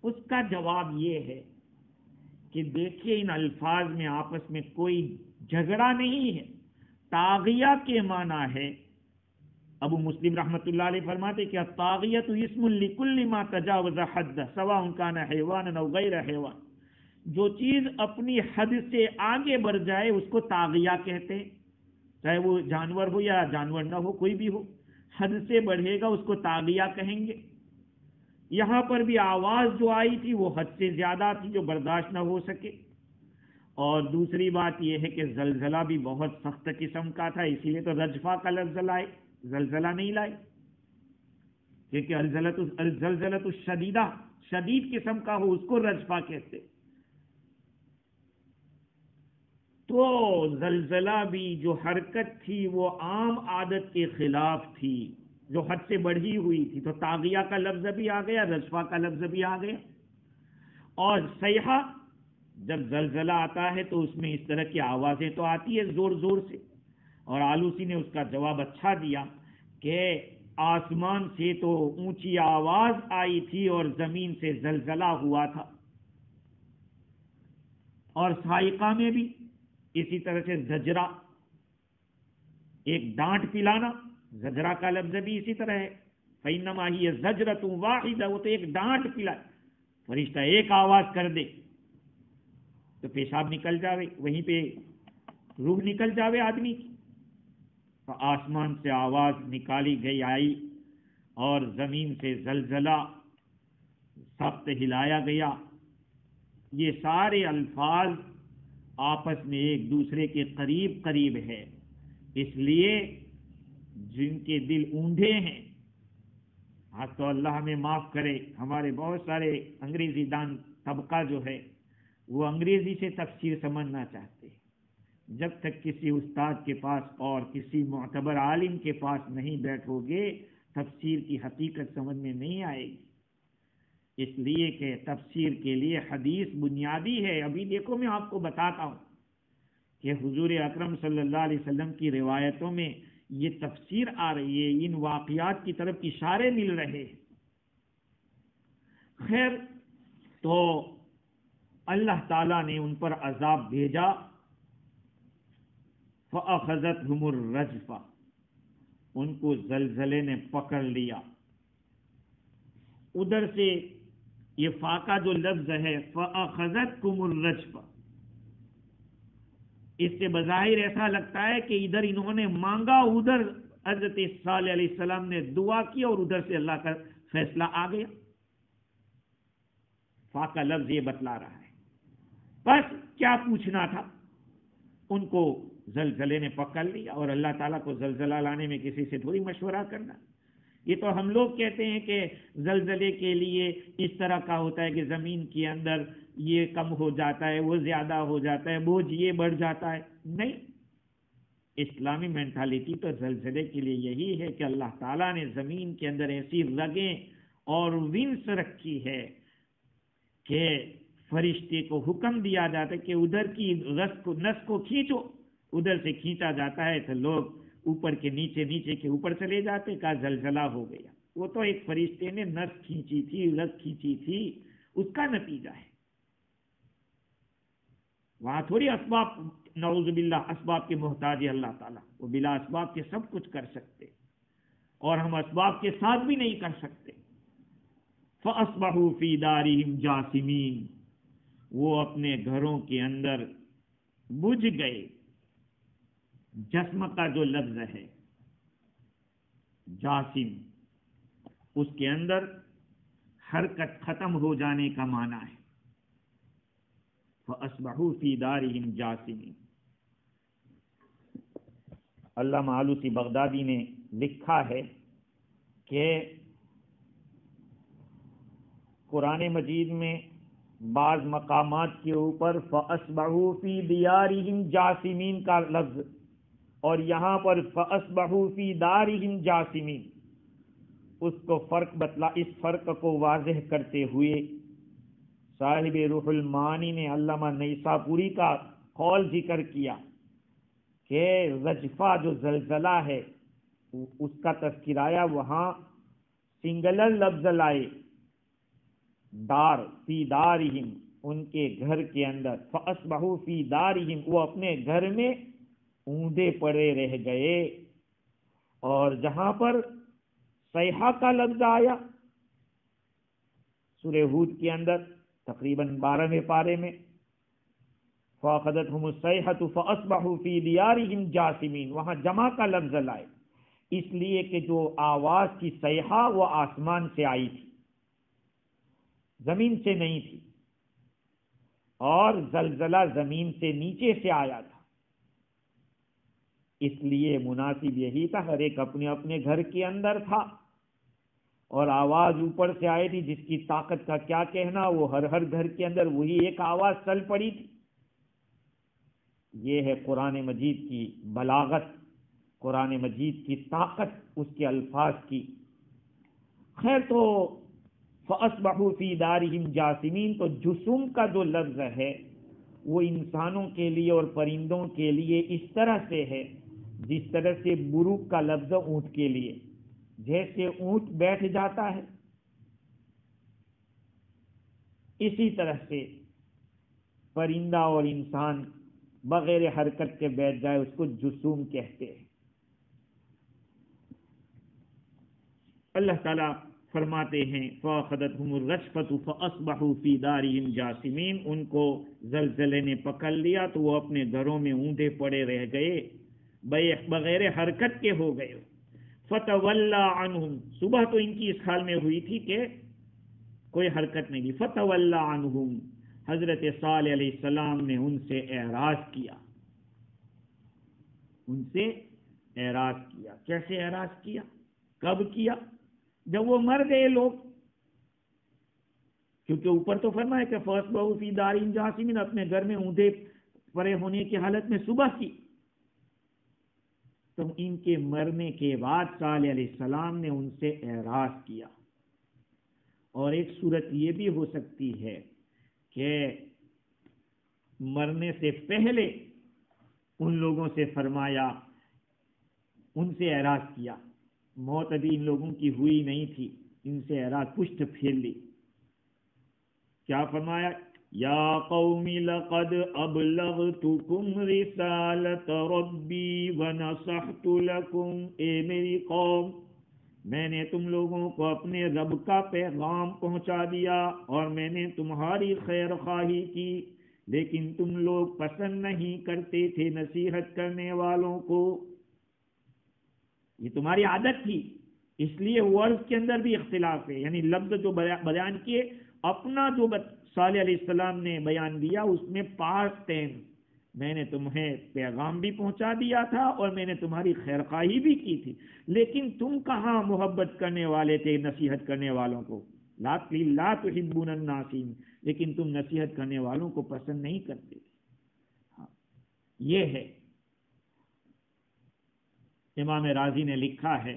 اس کا جواب یہ ہے کہ دیکھیے ان الفاظ میں آپس میں کوئی جھگڑا نہیں ہے. طاغیہ کے معنی ہے، ابو مسلم رحمۃ اللہ علیہ فرماتے کہ الطاغیۃ اسم لکل ما تجاوز حد سواء کان حیوانا او غیر حیوان. جو چیز اپنی حد سے آگے بڑھ جائے اس کو طاغیہ کہتے ہیں، چاہے وہ جانور ہو یا جانور نہ ہو، کوئی بھی ہو، حد سے بڑھے گا اس کو طاغیہ کہیں گے. یہاں پر بھی آواز جو آئی تھی وہ حد سے زیادہ تھی جو برداشت نہ ہو سکے. اور دوسری بات یہ ہے کہ زلزلہ بھی بہت سخت قسم کا تھا، اسی لیے تو رجفہ کا لفظ لائے، زلزلہ نہیں لائے، کیونکہ الزلزلۃ الشدیدہ شدید قسم کا ہو اس کو رجفہ کہتے. تو زلزلہ بھی جو حرکت تھی وہ عام عادت کے خلاف تھی، جو حد سے بڑھی ہوئی تھی. تو طاغیہ کا لفظ بھی آ گیا، رجفہ کا لفظ بھی آ گیا. اور صیحہ، جب زلزلہ آتا ہے تو اس میں اس طرح کی آوازیں تو آتی ہے زور زور سے. اور آلوسی نے اس کا جواب اچھا دیا کہ آسمان سے تو اونچی آواز آئی تھی اور زمین سے زلزلہ ہوا تھا. اور صاعقہ میں بھی اسی طرح سے زجرہ، ایک ڈانٹ پلانا، زجرہ کا لفظ بھی اسی طرح ہے. فَإِنَّمَا هِيَ زَجْرَةٌ وَاحِدَةٌ، وہ تو ایک ڈانٹ پلائے، فرشتہ ایک آواز کر دے تو پیشاب نکل جاوے، وہیں پہ روح نکل جاوے آدمی کی. تو آسمان سے آواز نکالی گئی آئی اور زمین سے زلزلہ سخت ہلایا گیا. یہ سارے الفاظ آپس میں ایک دوسرے کے قریب قریب ہے. اس لیے جن کے دل اونڈے ہیں، ہاں تو اللہ ہمیں معاف کرے، ہمارے بہت سارے انگریزی دان طبقہ جو ہے وہ انگریزی سے تفسیر سمجھنا چاہتے ہیں. جب تک کسی استاد کے پاس اور کسی معتبر عالم کے پاس نہیں بیٹھو گے تفسیر کی حقیقت سمجھ میں نہیں آئے گی. اس لیے کہ تفسیر کے لیے حدیث بنیادی ہے. ابھی دیکھو میں آپ کو بتاتا ہوں کہ حضور اکرم صلی اللہ علیہ وسلم کی روایتوں میں یہ تفسیر آ رہی ہے، ان واقعات کی طرف اشارے مل رہے ہیں. خیر، تو اللہ تعالیٰ نے ان پر عذاب بھیجا، فَأَخَذَتْهُمُ الرَّجْفَةُ، ان کو زلزلے نے پکڑ لیا. ادھر سے یہ فاقہ جو لفظ ہے فَأَخَذَتْكُمُ الرَّجْفَةُ، اس سے بظاہر ایسا لگتا ہے کہ ادھر انہوں نے مانگا، ادھر حضرت صالح علیہ السلام نے دعا کی اور ادھر سے اللہ کا فیصلہ آ گیا. فاقہ لفظ یہ بتلا رہا ہے. بس کیا پوچھنا تھا، ان کو زلزلے نے پکڑ لیا. اور اللہ تعالیٰ کو زلزلہ لانے میں کسی سے تھوڑی مشورہ کرنا. یہ تو ہم لوگ کہتے ہیں کہ زلزلے کے لیے اس طرح کا ہوتا ہے کہ زمین کے اندر یہ کم ہو جاتا ہے، وہ زیادہ ہو جاتا ہے، بوجھ یہ بڑھ جاتا ہے. نہیں، اسلامی مینٹالٹی تو زلزلے کے لیے یہی ہے کہ اللہ تعالیٰ نے زمین کے اندر ایسی رگیں اور ونس رکھی ہے کہ فرشتے کو حکم دیا جاتا ہے کہ ادھر کی نس کو کھینچو، ادھر سے کھینچا جاتا ہے تو لوگ اوپر کے نیچے، نیچے کے اوپر چلے جاتے، کا زلزلہ ہو گیا۔ وہ تو ایک فرشتے نے نس کھینچی تھی، رس کھینچی تھی، اس کا نتیجہ ہے۔ وہاں تھوڑی اسباب، نعوذ باللہ، اسباب کے محتاج ہے اللہ تعالیٰ، وہ بلا اسباب کے سب کچھ کر سکتے، اور ہم اسباب کے ساتھ بھی نہیں کر سکتے۔ فَأَصْبَحُوا فِي دَارِهِمْ جَاثِمِينَ، وہ اپنے گھروں کے اندر بجھ گئے۔ جسم کا جو لفظ ہے جاسم، اس کے اندر حرکت ختم ہو جانے کا معنی ہے۔ فَأَصْبَحُوا فِي دَارِهِمْ جَاثِمِينَ۔ علامہ آلوسی بغدادی نے لکھا ہے کہ قرآن مجید میں بعض مقامات کے اوپر فَأَصْبَحُوا فِي دِيَارِهِمْ جَاثِمِينَ کا لفظ، اور یہاں پر فَأَصْبَحُوا فِي دَارِهِمْ جَاثِمِينَ، اس کو اس فرق کو واضح کرتے ہوئے صاحب روح المعانی نے علامہ نیسابوری کا قول ذکر کیا کہ رجفہ جو زلزلہ ہے اس کا تذکر آیا، وہاں سنگلر لفظ لائے، دار، فی دارہم، ان کے گھر کے اندر، فَأَصْبَحُوا فِي دَارِهِمْ، وہ اپنے گھر میں اوندے پڑے رہ گئے۔ اور جہاں پر صیحہ کا لفظ آیا سورہ ہود کے اندر تقریباً 12ویں پارے میں، فَأَخَذَتْهُمُ الصَّيْحَةُ فَأَصْبَحُوا فِي دِيَارِهِمْ جَاثِمِينَ، وہاں جمع کا لفظ لائے، اس لیے کہ جو آواز کی صیحہ وہ آسمان سے آئی تھی، زمین سے نہیں تھی، اور زلزلہ زمین سے نیچے سے آیا تھا، اس لیے مناسب یہی تھا، ہر ایک اپنے اپنے گھر کے اندر تھا، اور آواز اوپر سے آئی تھی، جس کی طاقت کا کیا کہنا، وہ ہر گھر کے اندر وہی ایک آواز چل پڑی تھی۔ یہ ہے قرآن مجید کی بلاغت، قرآن مجید کی طاقت، اس کے الفاظ کی۔ خیر، تو فَأَصْبَحُوا فِي دَارِهِمْ جَاثِمِينَ، تو جسم کا جو لفظ ہے وہ انسانوں کے لیے اور پرندوں کے لیے اس طرح سے ہے جس طرح سے بروق کا لفظ اونٹ کے لیے، جیسے اونٹ بیٹھ جاتا ہے اسی طرح سے پرندہ اور انسان بغیر حرکت کے بیٹھ جائے، اس کو جسوم کہتے ہیں۔ اللہ تعالیٰ فرماتے ہیں فَأَخَذَتْهُمُ الرَّجْفَةُ فَأَصْبَحُوا فِي دَارِهِمْ جَاثِمِينَ، ان کو زلزلے نے پکڑ لیا تو وہ اپنے گھروں میں اوندے پڑے رہ گئے، بغیر حرکت کے ہو گئے۔ فَتَوَلَّى عَنْهُمْ، صبح تو ان کی اس حال میں ہوئی تھی کہ کوئی حرکت نہیں تھی۔ فَتَوَلَّى عَنْهُمْ، حضرت صالح علیہ السلام نے ان سے اعراض کیا، ان سے اعراض کیا۔ کیسے اعراض کیا، کب کیا؟ جب وہ مر گئے لوگ، کیونکہ اوپر تو فرمایا کہ فَأَصْبَحُوا فِي دَارِهِمْ جَاثِمِينَ، اپنے گھر میں اوندے پڑے ہونے کی حالت میں صبح کی، تو ان کے مرنے کے بعد صالح علیہ السلام نے ان سے اعراض کیا۔ اور ایک صورت یہ بھی ہو سکتی ہے کہ مرنے سے پہلے ان لوگوں سے فرمایا، ان سے اعراض کیا، موت ابھی ان لوگوں کی ہوئی نہیں تھی، ان سے اعراض پشت پھیر لی۔ کیا فرمایا؟ یا قوم لقد ابلغتکم رسالت ربی ونصحت لکم، اے میری قوم، میں نے تم لوگوں کو اپنے رب کا پیغام پہنچا دیا اور میں نے تمہاری خیر خواہی کی، لیکن تم لوگ پسند نہیں کرتے تھے نصیحت کرنے والوں کو، یہ تمہاری عادت تھی، اس لیے ورڈ کے اندر بھی اختلاف ہے، یعنی لفظ جو بیان کیے، اپنا جو صالح علیہ السلام نے بیان دیا اس میں پاسٹ ٹینس، میں نے تمہیں پیغام بھی پہنچا دیا تھا اور میں نے تمہاری خیر خواہی بھی کی تھی، لیکن تم کہاں محبت کرنے والے تھے نصیحت کرنے والوں کو، لا تحبون الناصحین، لیکن تم نصیحت کرنے والوں کو پسند نہیں کرتے تھے۔ ہاں، یہ ہے۔ امام راضی نے لکھا ہے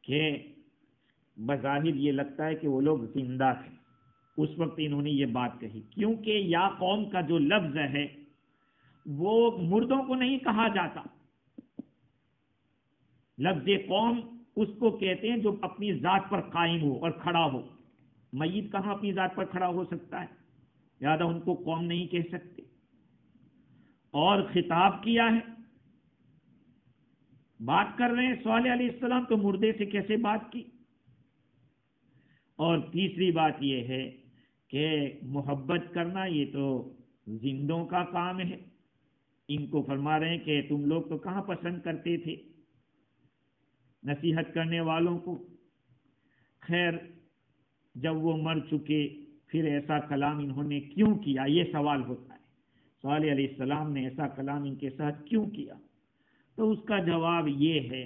کہ بظاہر یہ لگتا ہے کہ وہ لوگ زندہ تھے اس وقت انہوں نے یہ بات کہی، کیونکہ یا قوم کا جو لفظ ہے وہ مردوں کو نہیں کہا جاتا. لفظ قوم اس کو کہتے ہیں جو اپنی ذات پر قائم ہو اور کھڑا ہو. میت کہاں اپنی ذات پر کھڑا ہو سکتا ہے؟ لہٰذا ان کو قوم نہیں کہہ سکتے. اور خطاب کیا ہے، بات کر رہے ہیں صالح علیہ السلام، تو مردے سے کیسے بات کی؟ اور تیسری بات یہ ہے کہ محبت کرنا یہ تو زندوں کا کام ہے. ان کو فرما رہے ہیں کہ تم لوگ تو کہاں پسند کرتے تھے نصیحت کرنے والوں کو. خیر، جب وہ مر چکے پھر ایسا کلام انہوں نے کیوں کیا، یہ سوال ہوتا ہے. صالح علیہ السلام نے ایسا کلام ان کے ساتھ کیوں کیا؟ تو اس کا جواب یہ ہے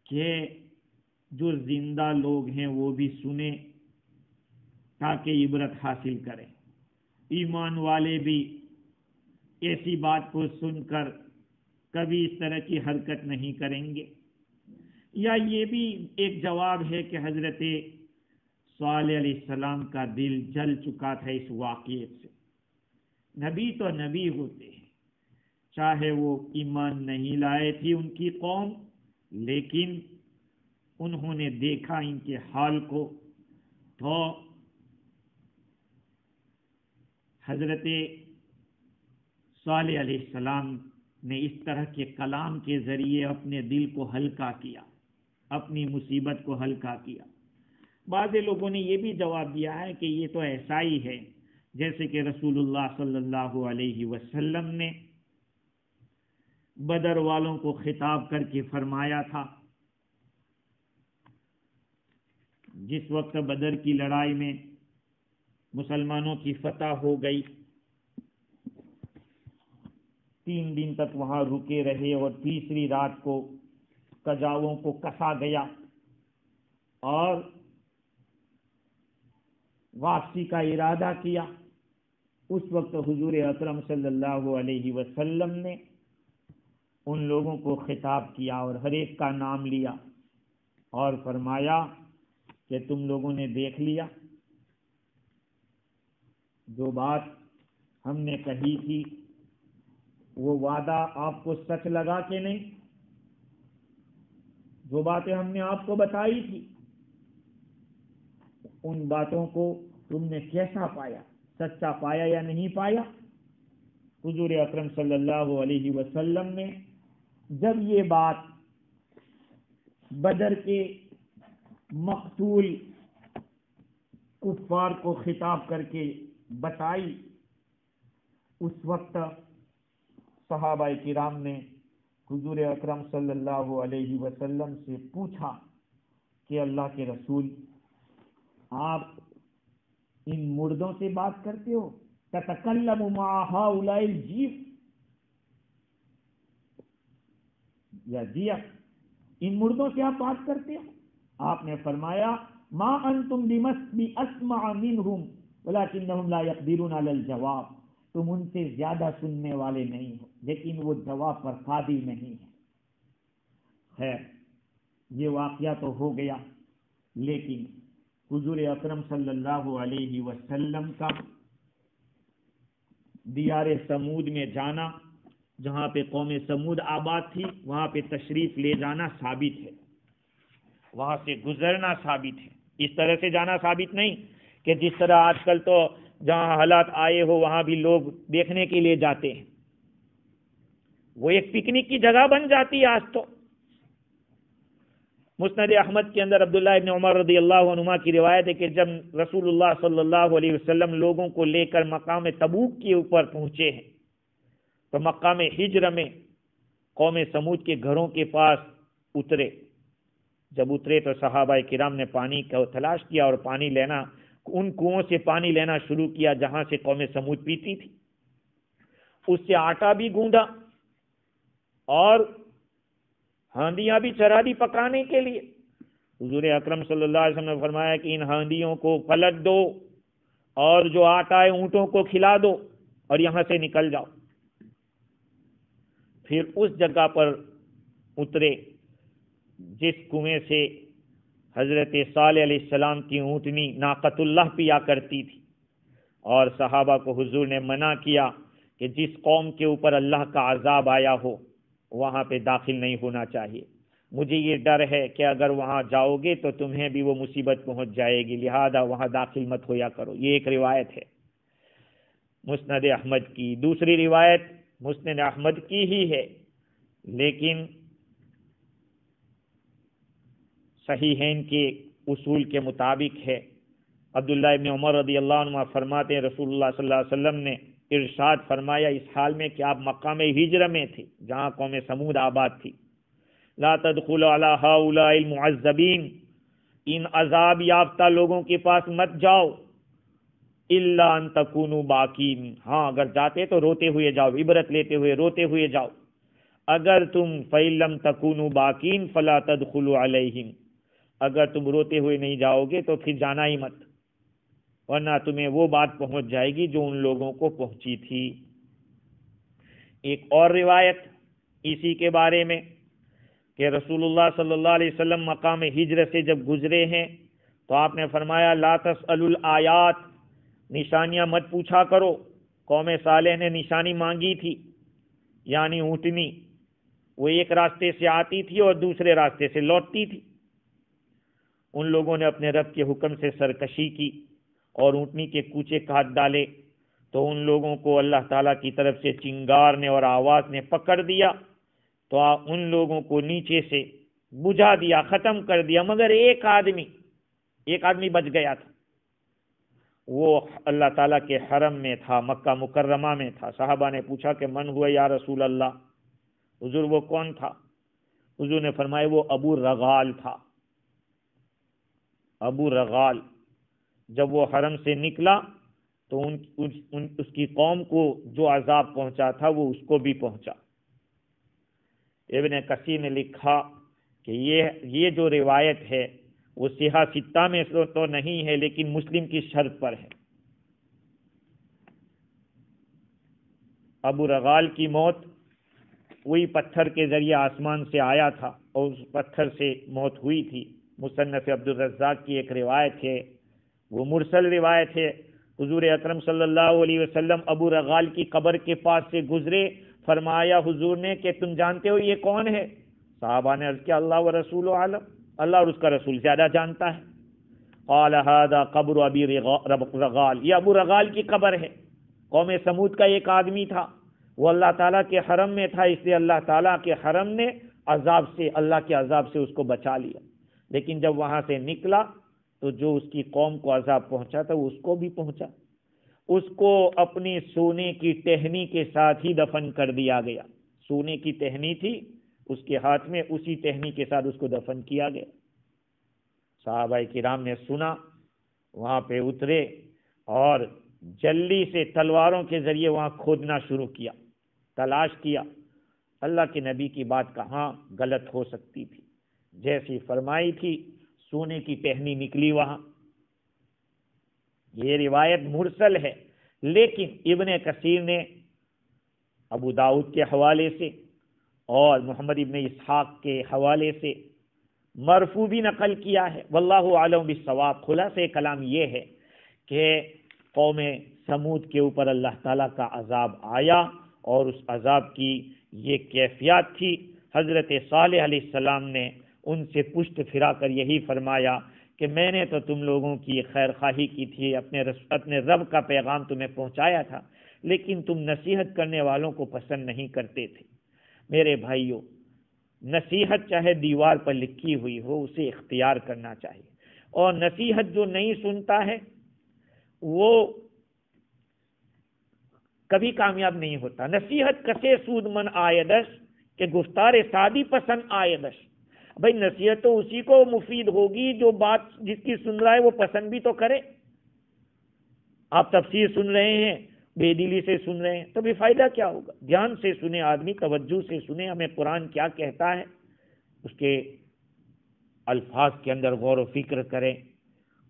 کہ جو زندہ لوگ ہیں وہ بھی سنیں تاکہ عبرت حاصل کریں. ایمان والے بھی ایسی بات کو سن کر کبھی اس طرح کی حرکت نہیں کریں گے. یا یہ بھی ایک جواب ہے کہ حضرت صالح علیہ السلام کا دل جل چکا تھا اس واقعے سے. نبی تو نبی ہوتے ہیں، چاہے وہ ایمان نہیں لائے تھی ان کی قوم، لیکن انہوں نے دیکھا ان کے حال کو تو حضرت صالح علیہ السلام نے اس طرح کے کلام کے ذریعے اپنے دل کو ہلکا کیا، اپنی مصیبت کو ہلکا کیا. بعض لوگوں نے یہ بھی جواب دیا ہے کہ یہ تو ایسا ہی ہے جیسے کہ رسول اللہ صلی اللہ علیہ وسلم نے بدر والوں کو خطاب کر کے فرمایا تھا. جس وقت بدر کی لڑائی میں مسلمانوں کی فتح ہو گئی، 3 دن تک وہاں رکے رہے اور تیسری رات کو کجاووں کو کسا گیا اور واپسی کا ارادہ کیا. اس وقت حضور اکرم صلی اللہ علیہ وسلم نے ان لوگوں کو خطاب کیا اور ہر ایک کا نام لیا اور فرمایا کہ تم لوگوں نے دیکھ لیا جو بات ہم نے کہی تھی وہ وعدہ آپ کو سچ لگا کہ نہیں؟ جو باتیں ہم نے آپ کو بتائی تھی ان باتوں کو تم نے کیسا پایا، سچا پایا یا نہیں پایا؟ حضور اکرم صلی اللہ علیہ وسلم نے جب یہ بات بدر کے مقتول کفار کو خطاب کر کے بتائی، اس وقت صحابہ کرام نے حضور اکرم صلی اللہ علیہ وسلم سے پوچھا کہ اللہ کے رسول، آپ ان مردوں سے بات کرتے ہو؟ تتکلم مع ہؤلاء الجیف یا جیف، ان مردوں سے آپ بات کرتے ہو؟ آپ نے فرمایا ما انتم باسمع منهم ولكنهم لا يقدرون على الجواب، تم ان سے زیادہ سننے والے نہیں ہو لیکن وہ جواب پر قادر نہیں ہے. خیر، یہ واقعہ تو ہو گیا، لیکن حضور اکرم صلی اللہ علیہ وسلم کا دیار سمود میں جانا، جہاں پہ قوم سمود آباد تھی وہاں پہ تشریف لے جانا ثابت ہے، وہاں سے گزرنا ثابت ہے. اس طرح سے جانا ثابت نہیں کہ جس طرح آج کل تو جہاں حالات آئے ہو وہاں بھی لوگ دیکھنے کے لیے جاتے ہیں، وہ ایک پکنک کی جگہ بن جاتی ہے آج تو. مسند احمد کے اندر عبداللہ ابن عمر رضی اللہ عنہما کی روایت ہے کہ جب رسول اللہ صلی اللہ علیہ وسلم لوگوں کو لے کر مقام تبوک کے اوپر پہنچے ہیں تو مقام ہجر میں قوم سمود کے گھروں کے پاس اترے. جب اترے تو صحابہ کرام نے پانی کو تلاش کیا اور پانی لینا، ان کنووں سے پانی لینا شروع کیا جہاں سے قوم سمود پیتی تھی. اس سے آٹا بھی گوندا اور ہاندیاں بھی چرا دی پکانے کے لیے. حضور اکرم صلی اللہ علیہ وسلم نے فرمایا کہ ان ہاندیوں کو پلٹ دو اور جو آٹا ہے اونٹوں کو کھلا دو اور یہاں سے نکل جاؤ. پھر اس جگہ پر اترے جس کنویں سے حضرت صالح علیہ السلام کی اونٹنی ناقۃ اللہ پیا کرتی تھی، اور صحابہ کو حضور نے منع کیا کہ جس قوم کے اوپر اللہ کا عذاب آیا ہو وہاں پہ داخل نہیں ہونا چاہیے، مجھے یہ ڈر ہے کہ اگر وہاں جاؤ گے تو تمہیں بھی وہ مصیبت پہنچ جائے گی، لہذا وہاں داخل مت ہویا کرو۔ یہ ایک روایت ہے مسند احمد کی۔ دوسری روایت مسند احمد کی ہی ہے لیکن صحیحین کے اصول کے مطابق ہے۔ عبداللہ ابن عمر رضی اللہ عنہ فرماتے ہیں رسول اللہ صلی اللہ علیہ وسلم نے ارشاد فرمایا اس حال میں کہ آپ مقام ہجرہ میں تھے جہاں قوم سمود آباد تھی، لا تدخلوا علی ہؤلاء المعذبین، ان عذاب یافتہ لوگوں کے پاس مت جاؤ، الا ان تکونوا باکین، ہاں اگر جاتے تو روتے ہوئے جاؤ، عبرت لیتے ہوئے روتے ہوئے جاؤ، اگر تم فإن لم تکونوا باکین فلا تدخلوا علیہم، اگر تم روتے ہوئے نہیں جاؤ گے تو پھر جانا ہی مت، ورنہ تمہیں وہ بات پہنچ جائے گی جو ان لوگوں کو پہنچی تھی۔ ایک اور روایت اسی کے بارے میں کہ رسول اللہ صلی اللہ علیہ وسلم مقام ہجرت سے جب گزرے ہیں تو آپ نے فرمایا لا تسألوا الآیات، نشانیاں مت پوچھا کرو۔ قوم صالح نے نشانی مانگی تھی، یعنی اونٹنی، وہ ایک راستے سے آتی تھی اور دوسرے راستے سے لوٹتی تھی۔ ان لوگوں نے اپنے رب کے حکم سے سرکشی کی اور اونٹنی کے کوچے کاٹ ڈالے تو ان لوگوں کو اللہ تعالیٰ کی طرف سے چنگار نے اور آواز نے پکڑ دیا تو ان لوگوں کو نیچے سے بجھا دیا، ختم کر دیا، مگر ایک آدمی بچ گیا تھا، وہ اللہ تعالیٰ کے حرم میں تھا، مکہ مکرمہ میں تھا۔ صحابہ نے پوچھا کہ من ہوا یا رسول اللہ، حضور وہ کون تھا؟ حضور نے فرمایا وہ ابو رغال تھا۔ ابو رغال جب وہ حرم سے نکلا تو اس کی قوم کو جو عذاب پہنچا تھا وہ اس کو بھی پہنچا۔ ابن کثیر نے لکھا کہ یہ جو روایت ہے وہ صحیح ستہ میں تو نہیں ہے لیکن مسلم کی شرط پر ہے۔ ابو رغال کی موت وہی پتھر کے ذریعے آسمان سے آیا تھا اور اس پتھر سے موت ہوئی تھی۔ مصنف عبدالرزاق کی ایک روایت ہے، وہ مرسل روایت ہے، حضور اکرم صلی اللہ علیہ وسلم ابو رغال کی قبر کے پاس سے گزرے، فرمایا حضور نے کہ تم جانتے ہو یہ کون ہے؟ صحابہ نے عرض کیا اللہ و رسول عالم، اللہ اور اس کا رسول زیادہ جانتا ہے۔ قال هذا قبر ابی رغال، یہ ابو رغال کی قبر ہے۔ قوم سمود کا ایک آدمی تھا، وہ اللہ تعالیٰ کے حرم میں تھا، اس لیے اللہ تعالیٰ کے حرم نے اللہ کے عذاب سے اس کو بچا لیا، لیکن جب وہاں سے نکلا تو جو اس کی قوم کو عذاب پہنچا تھا وہ اس کو بھی پہنچا، اس کو اپنی سونے کی ٹہنی کے ساتھ ہی دفن کر دیا گیا۔ سونے کی ٹہنی تھی اس کے ہاتھ میں، اسی ٹہنی کے ساتھ اس کو دفن کیا گیا۔ صحابہ کرام نے سنا، وہاں پہ اترے اور جلدی سے تلواروں کے ذریعے وہاں کھودنا شروع کیا، تلاش کیا۔ اللہ کے نبی کی بات کہاں غلط ہو سکتی تھی، جیسی فرمائی تھی سونے کی ٹہنی نکلی وہاں۔ یہ روایت مرسل ہے، لیکن ابن کثیر نے ابو داؤد کے حوالے سے اور محمد ابن اسحاق کے حوالے سے مرفوع بھی نقل کیا ہے۔ واللہ اعلم بالصواب۔ خلاصہ کلام یہ ہے کہ قوم سمود کے اوپر اللہ تعالیٰ کا عذاب آیا اور اس عذاب کی یہ کیفیت تھی۔ حضرت صالح علیہ السلام نے ان سے پشت پھرا کر یہی فرمایا کہ میں نے تو تم لوگوں کی خیر خواہی کی تھی، اپنے رب کا پیغام تمہیں پہنچایا تھا، لیکن تم نصیحت کرنے والوں کو پسند نہیں کرتے تھے۔ میرے بھائیوں، نصیحت چاہے دیوار پر لکھی ہوئی ہو اسے اختیار کرنا چاہیے، اور نصیحت جو نہیں سنتا ہے وہ کبھی کامیاب نہیں ہوتا۔ نصیحت کسے سود من آیدش کہ گفتار سادی پسند آیدش۔ بھائی نصیحت تو اسی کو مفید ہوگی جو بات جس کی سن رہا ہے وہ پسند بھی تو کرے۔ آپ تفسیر سن رہے ہیں، بے دلی سے سن رہے ہیں، تو بھی فائدہ کیا ہوگا؟ دھیان سے سنے آدمی، توجہ سے سنے، ہمیں قرآن کیا کہتا ہے اس کے الفاظ کے اندر غور و فکر کریں،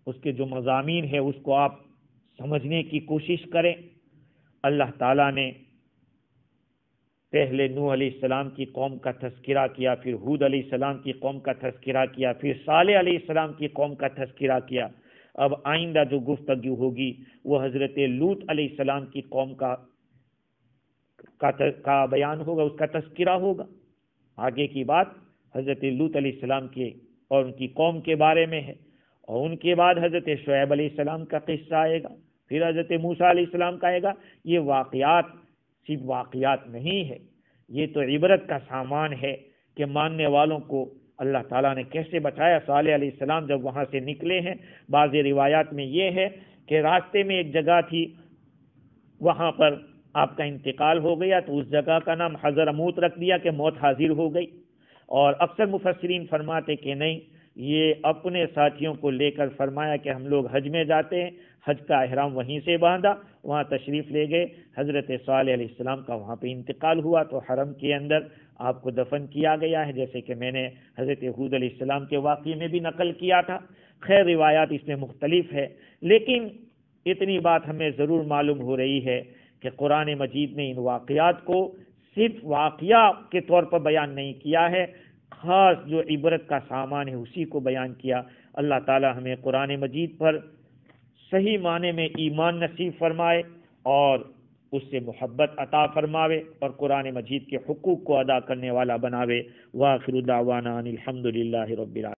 اس کے جو مضامین ہے اس کو آپ سمجھنے کی کوشش کریں۔ اللہ تعالیٰ نے پہلے نوح علیہ السلام کی قوم کا تذکرہ کیا، پھر ہود علیہ السلام کی قوم کا تذکرہ کیا، پھر صالح علیہ السلام کی قوم کا تذکرہ کیا۔ اب آئندہ جو گفتگو ہوگی وہ حضرت لوط علیہ السلام کی قوم کا بیان ہوگا، اس کا تذکرہ ہوگا۔ آگے کی بات حضرت لوط علیہ السلام کے اور ان کی قوم کے بارے میں ہے، اور ان کے بعد حضرت شعیب علیہ السلام کا قصہ آئے گا، پھر حضرت موسیٰ علیہ السلام کا آئے گا۔ یہ واقعات صرف واقعات نہیں ہے، یہ تو عبرت کا سامان ہے کہ ماننے والوں کو اللہ تعالیٰ نے کیسے بچایا۔ صالح علیہ السلام جب وہاں سے نکلے ہیں، بعض روایات میں یہ ہے کہ راستے میں ایک جگہ تھی، وہاں پر آپ کا انتقال ہو گیا تو اس جگہ کا نام حضرموت رکھ دیا کہ موت حاضر ہو گئی۔ اور اکثر مفسرین فرماتے کہ نہیں، یہ اپنے ساتھیوں کو لے کر فرمایا کہ ہم لوگ حج میں جاتے ہیں، حج کا احرام وہیں سے باندھا، وہاں تشریف لے گئے۔ حضرت صالح علیہ السلام کا وہاں پہ انتقال ہوا تو حرم کے اندر آپ کو دفن کیا گیا ہے، جیسے کہ میں نے حضرت ہود علیہ السلام کے واقعے میں بھی نقل کیا تھا۔ خیر روایات اس میں مختلف ہے، لیکن اتنی بات ہمیں ضرور معلوم ہو رہی ہے کہ قرآن مجید نے ان واقعات کو صرف واقعہ کے طور پر بیان نہیں کیا ہے، خاص جو عبرت کا سامان ہے اسی کو بیان کیا۔ اللہ تعالی ہمیں قرآن مجید پر صحیح معنی میں ایمان نصیب فرمائے اور اس سے محبت عطا فرماوے اور قرآن مجید کے حقوق کو ادا کرنے والا بناوے۔ وآخر دعوانا ان الحمد للہ رب العالمین۔